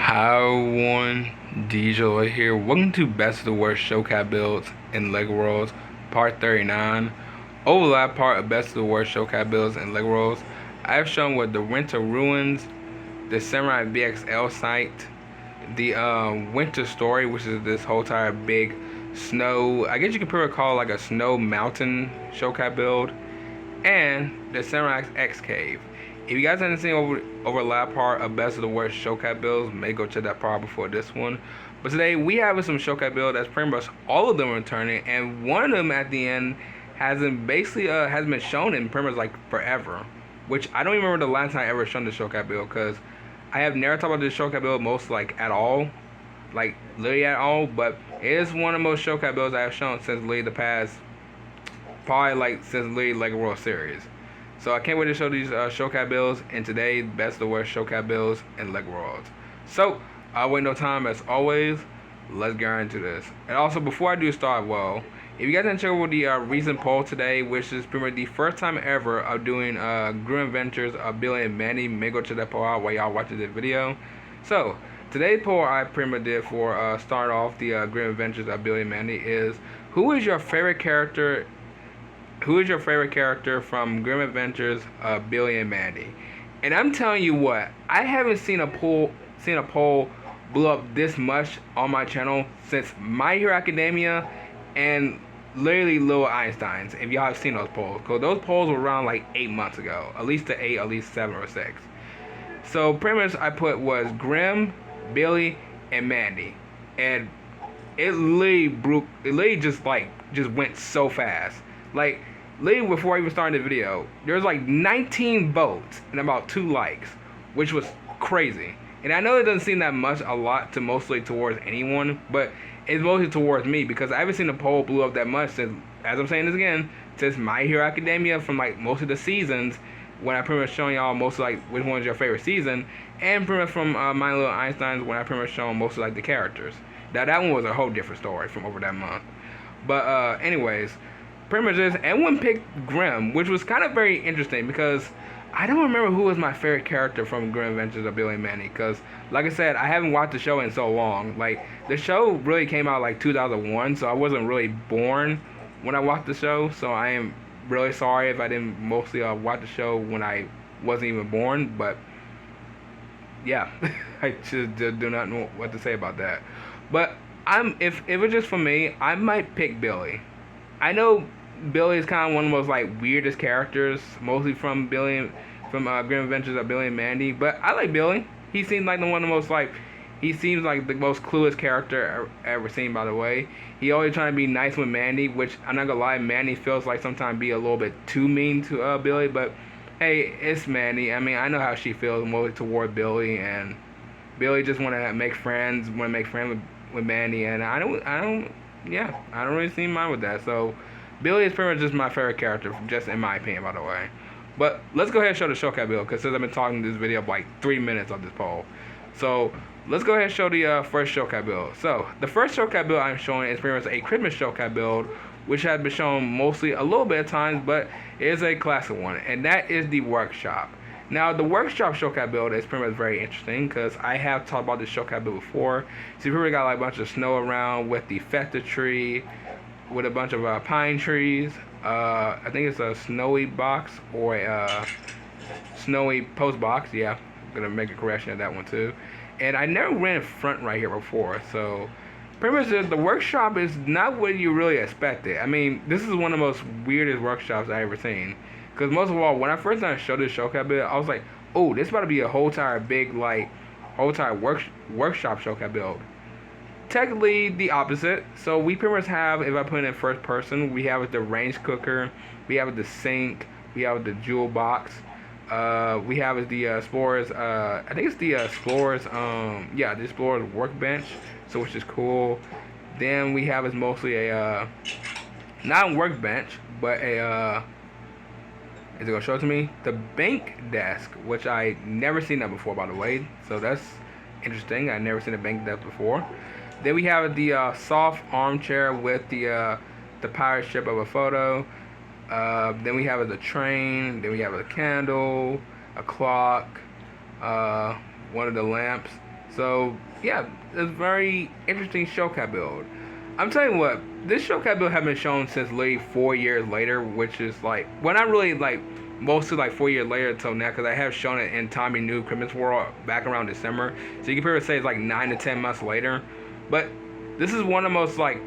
Hi everyone, DJ here. Welcome to Best of the Worst Showcat Builds in LEGO Worlds, Part 39. Over the last part of Best of the Worst Showcat Builds in LEGO Worlds, I have shown what the Winter Ruins, the Samurai BXL site, the Winter Story, which is this whole entire big snow, I guess you could probably call it like a snow mountain showcat build, and the Samurai X Cave. If you guys haven't seen over the last part of Best of the Worst showcat builds, may go check that part before this one. But today we have some showcat build that's pretty much all of them returning, and one of them at the end hasn't basically has been shown in pretty much like forever. Which I don't even remember the last time I ever shown the showcat build, because I have never talked about this showcat build most like at all, like literally at all. But it is one of the most showcat builds I have shown since literally the past, probably like since literally LEGO World Series. So I can't wait to show these showcat builds, and today best of the worst showcat builds in LEGO Worlds. So I'll wait no time as always. Let's get into this. And also before I do start, well, if you guys didn't check out the recent poll today, which is pretty much the first time ever of doing Grim Adventures of Billy and Mandy, may go check that poll out while y'all watching this video. So today's poll I pretty much did for start off the Grim Adventures of Billy and Mandy is, who is your favorite character? Who is your favorite character from Grim Adventures of Billy and Mandy? And I'm telling you what, I haven't seen a poll blow up this much on my channel since My Hero Academia and literally Little Einsteins. If y'all have seen those polls, because those polls were around like 8 months ago, at least 7 or 6. So pretty much I put was Grim, Billy, and Mandy, and it literally just went so fast. Like, literally before I even started the video, there was like 19 votes and about 2 likes, which was crazy. And I know it doesn't seem that much, a lot to mostly towards anyone, but it's mostly towards me because I haven't seen the poll blew up that much since, as I'm saying this again, since My Hero Academia, from like most of the seasons, when I pretty much showing y'all most of like which one's your favorite season, and pretty much from My Little Einsteins, when I pretty much showing most of like the characters. Now that one was a whole different story from over that month. But anyways, pretty much this, everyone picked Grim, which was kind of very interesting because I don't remember who was my favorite character from Grim Adventures of Billy and Mandy, because like I said, I haven't watched the show in so long. Like, the show really came out like 2001, so I wasn't really born when I watched the show, so I am really sorry if I didn't mostly watch the show when I wasn't even born. But yeah, I just do not know what to say about that. But if it's just for me, I might pick Billy. I know Billy is kind of one of the most like weirdest characters, mostly from Grim Adventures of Billy and Mandy. But I like Billy. He seems like the one of the most like, he seems like the most clueless character ever seen. By the way, he always trying to be nice with Mandy, which I'm not gonna lie, Mandy feels like sometimes be a little bit too mean to Billy. But hey, it's Mandy. I mean, I know how she feels mostly toward Billy, and Billy just want to make friends, with Mandy, and I don't really see mine with that. So Billy is pretty much just my favorite character, just in my opinion, by the way. But let's go ahead and show the showcat build, because since I've been talking this video for like 3 minutes of this poll. So let's go ahead and show the first showcat build. So the first showcat build I'm showing is pretty much a Christmas showcat build, which has been shown mostly a little bit of times, but it is a classic one, and that is the Workshop. Now, the Workshop showcat build is pretty much very interesting because I have talked about this showcat build before. So you probably got like a bunch of snow around with the festive tree, with a bunch of pine trees. I think it's a snowy box or a snowy post box. Yeah, I'm gonna make a correction of that one too. And I never ran front right here before, so pretty much the Workshop is not what you really expected. I mean, this is one of the most weirdest workshops I ever seen. Because most of all, when I first started to show this showcat build, I was like, oh, this about to be a whole entire big, like, whole entire workshop showcat build. Technically, the opposite. So we pretty much have, if I put it in first person, we have the range cooker, we have the sink, we have the jewel box, we have the Explorers, I think it's the Explorers, the Explorers workbench, so which is cool. Then we have is mostly a, not a workbench, but a, is it gonna show it to me? The bank desk, which I never seen that before, by the way. So that's interesting. I never seen a bank desk before. Then we have the soft armchair with the pirate ship of a photo. Then we have the train. Then we have a candle, a clock, one of the lamps. So yeah, it's very interesting Shellcat build. I'm telling you what, this Shellcat build has been shown since literally 4 years later, which is like, well, not really like mostly like 4 years later until now, because I have shown it in Tommy New Christmas World back around December. So you can pretty much say it's like 9 to 10 months later. But this is one of the most like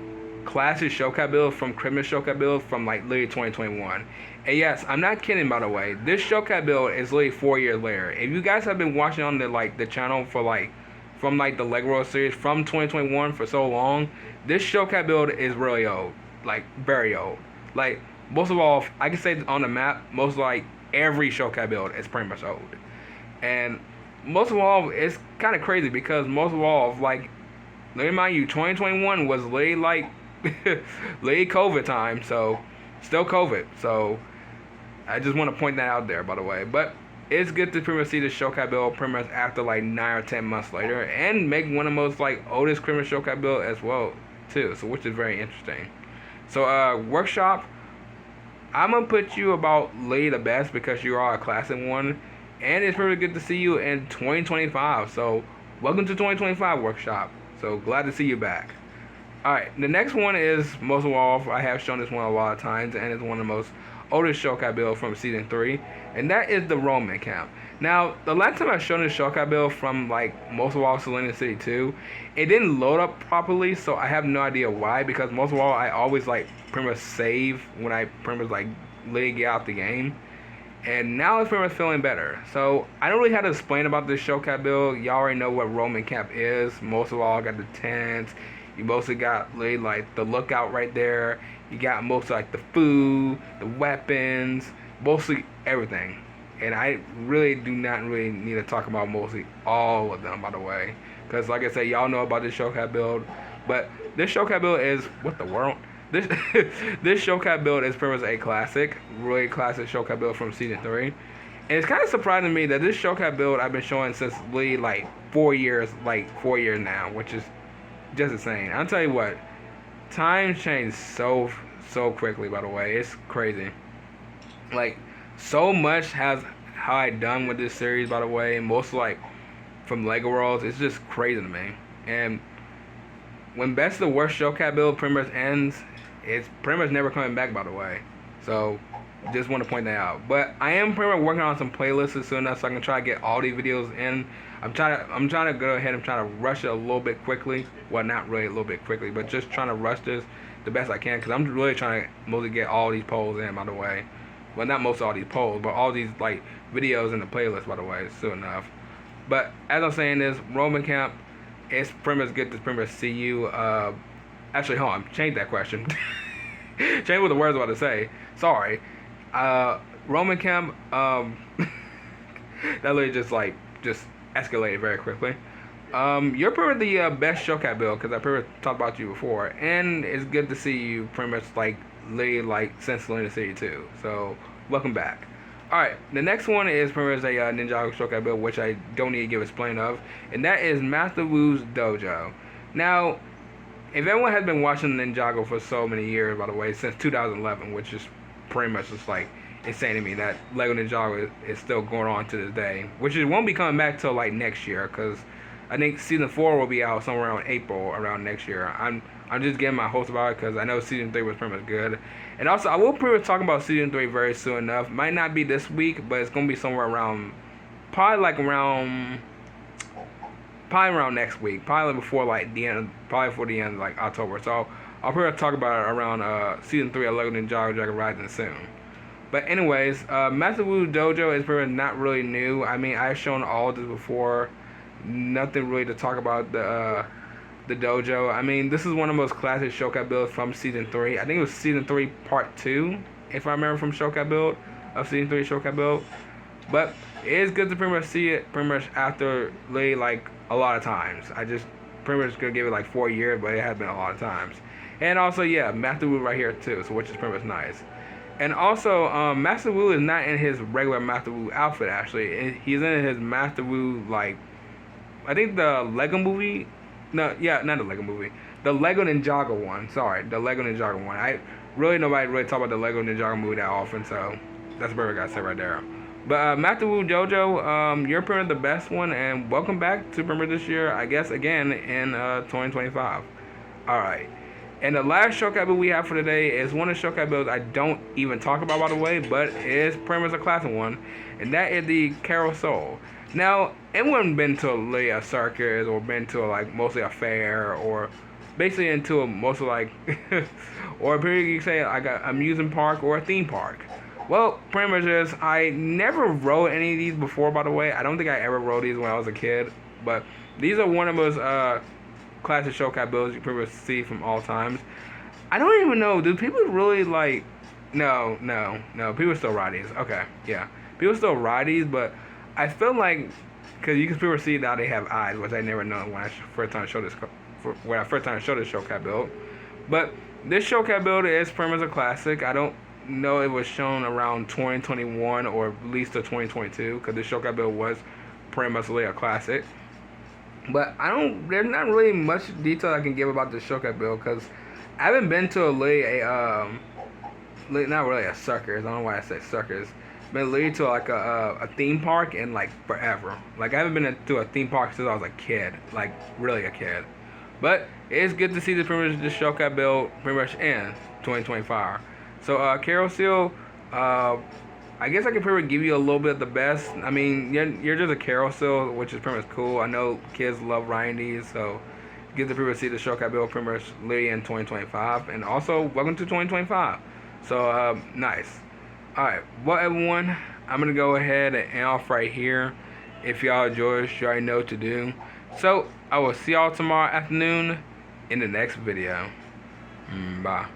classic Shellcat builds from Christmas Shellcat build from like literally 2021. And yes, I'm not kidding, by the way. This Shellcat build is literally 4 years later. If you guys have been watching on the channel for like from like the Lego World series from 2021 for so long, this Shellcat build is really old, like very old. Like most of all, I can say on the map, most like every Shellcat build is pretty much old. And most of all, it's kind of crazy because most of all, like, let me remind you, 2021 was late like late COVID time, so still COVID. So I just want to point that out there, by the way. But it's good to pretty much see the Shellcat build pretty much after like 9 or 10 months later, and make one of the most like oldest Christmas Shellcat build as well too. So which is very interesting. So workshop, I'm gonna put you about late the best because you are a classic one, and it's really good to see you in 2025. So welcome to 2025 workshop. So glad to see you back. Alright, the next one is most of all, I have shown this one a lot of times, and it's one of the most oldest Shellcat build from season 3, and that is the Roman camp. Now, the last time I showed this Shellcat build from like most of all Selena City 2, it didn't load up properly, so I have no idea why, because most of all I always like pretty much save when I pretty much like literally get out the game. And now it's pretty much feeling better. So I don't really have to explain about this Shellcat build. Y'all already know what Roman camp is. Most of all, I got the tents. You mostly got like the lookout right there. You got mostly like the food, the weapons, mostly everything. And I really do not really need to talk about mostly all of them, by the way, because like I said, y'all know about this Shellcat build. But this Shellcat build is what the world. This this Shellcat build is pretty much a classic, really classic Shellcat build from season 3. And it's kind of surprising to me that this Shellcat build I've been showing since really like 4 years, now, which is just insane. I'll tell you what, times change so quickly, by the way. It's crazy. Like, so much has how I done with this series, by the way. Most like from Lego Worlds, it's just crazy to me. And when Best of the Worst Shellcat build pretty much ends, it's pretty much never coming back, by the way. So just want to point that out. But I am pretty much working on some playlists soon enough so I can try to get all these videos in. I'm trying to go ahead and try to rush it a little bit quickly. Well, not really a little bit quickly, but just trying to rush this the best I can, because I'm really trying to mostly get all these polls in, by the way. Well, not most of all these polls, but all these like videos in the playlist, by the way, soon enough. But as I'm saying this, Roman camp, it's pretty much good to pretty much see you. Actually, hold on, change that question. Change what the words I was about to say. Sorry. Roman camp, that literally just escalated very quickly. You're pretty much the best Shellcat build, because I pretty much talked about you before, and it's good to see you pretty much like literally like since Selena City 2. So welcome back. Alright, the next one is pretty much a Ninjago Shellcat build, which I don't need to give explain of, and that is Master Wu's Dojo. Now, if everyone has been watching Ninjago for so many years, by the way, since 2011, which is pretty much just like insane to me that Lego Ninjago is still going on to this day, which it won't be coming back till like next year, because I think season 4 will be out somewhere around April around next year. I'm just getting my hopes about it because I know season 3 was pretty much good. And also, I will pretty much talk about season 3 very soon enough. Might not be this week, but it's gonna be somewhere around, probably around next week, probably before like the end, probably before the end of like October. So I'll probably talk about it around season 3 of Lego Ninjago Dragon Rising soon. But anyways, Master Wu Dojo is pretty much not really new. I mean, I've shown all this before. Nothing really to talk about the dojo. I mean, this is one of the most classic Shellcat builds from season 3. I think it was season 3 part 2, if I remember, from Shellcat build of season 3 Shellcat build. But it is good to pretty much see it pretty much after like a lot of times. I just pretty much gonna give it like 4 years, but it has been a lot of times. And also, yeah, Master Wu right here too, so which is pretty much nice. And also, Master Wu is not in his regular Master Wu outfit, actually. He's in his Master Wu, like, I think the Lego movie. No, yeah, not the Lego movie. The Lego Ninjago one. Sorry, the Lego Ninjago one. Nobody really talk about the Lego Ninjago movie that often, so that's what I gotta say right there. But Matthew Jojo, you're pretty much the best one, and welcome back to Premier this year, I guess, again in 2025. Alright. And the last showcase build we have for today is one of the showcase builds I don't even talk about, by the way, but it is pretty much a classic one, and that is the Carousel. Now, anyone been to a circus or been to like mostly a fair or basically into a mostly like or you can say like an amusement park or a theme park. Well, pretty much is I never rode any of these before, by the way. I don't think I ever rode these when I was a kid, but these are one of those classic showcase builds you pretty much see from all times. I don't even know, do people really like? No, people still ride these. Okay, yeah, people still ride these, but I feel like because you can people see now they have eyes, which I never know when I first time showed this showcase build. But this showcase build is pretty much a classic. I don't know it was shown around 2021 or at least to 2022 because this showcase build was pretty much a classic. But there's not really much detail I can give about the showcase build because I haven't been to not really a circus. I don't know why I say circus. Been leading to like a theme park in like forever. Like I haven't been to a theme park since I was a kid, like really a kid. But it's good to see this showcase build pretty much in 2025. So Carousel, I guess I can pretty much give you a little bit of the best. I mean, you're just a Carousel, which is pretty much cool. I know kids love riding these, so get to pretty much see the showcase build pretty much literally in 2025. And also, welcome to 2025. So nice. Alright, well everyone, I'm going to go ahead and end off right here. If y'all enjoy this, you already know what to do. So, I will see y'all tomorrow afternoon in the next video. Bye.